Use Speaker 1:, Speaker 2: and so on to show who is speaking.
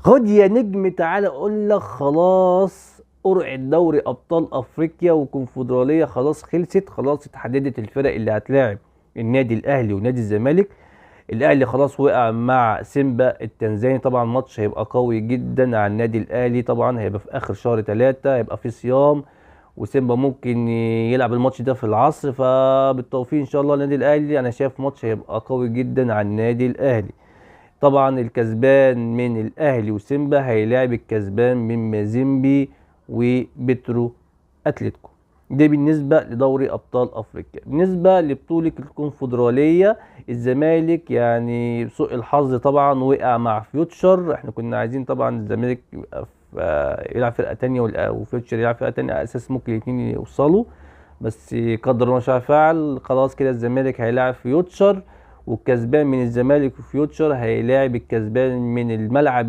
Speaker 1: خد يا نجم، تعالى اقول لك خلاص قرعة دوري ابطال افريقيا والكونفدرالية خلاص خلصت، خلاص اتحددت الفرق اللي هتلاعب النادي الاهلي ونادي الزمالك. الاهلي خلاص وقع مع سيمبا التنزاني، طبعا ماتش هيبقى قوي جدا على النادي الاهلي، طبعا هيبقى في اخر شهر 3، هيبقى في صيام، وسيمبا ممكن يلعب الماتش ده في العصر، فبالتوفيق ان شاء الله النادي الاهلي. انا شايف ماتش هيبقى قوي جدا على النادي الاهلي. طبعا الكسبان من الاهلي وسيمبا هيلاعب الكسبان من مازيمبي وبترو اتلتيكو. ده بالنسبة لدوري أبطال أفريقيا. بالنسبة لبطولة الكونفدرالية، الزمالك يعني بسوء الحظ طبعا وقع مع فيوتشر. احنا كنا عايزين طبعا الزمالك يبقى يلعب فرقة تانية وفيوتشر يلعب فرقة تانية على أساس ممكن الاتنين يوصلوا، بس قدر الله ما شاء فعل. خلاص كده الزمالك هيلاعب فيوتشر، والكسبان من الزمالك وفيوتشر هيلاعب الكسبان من الملعب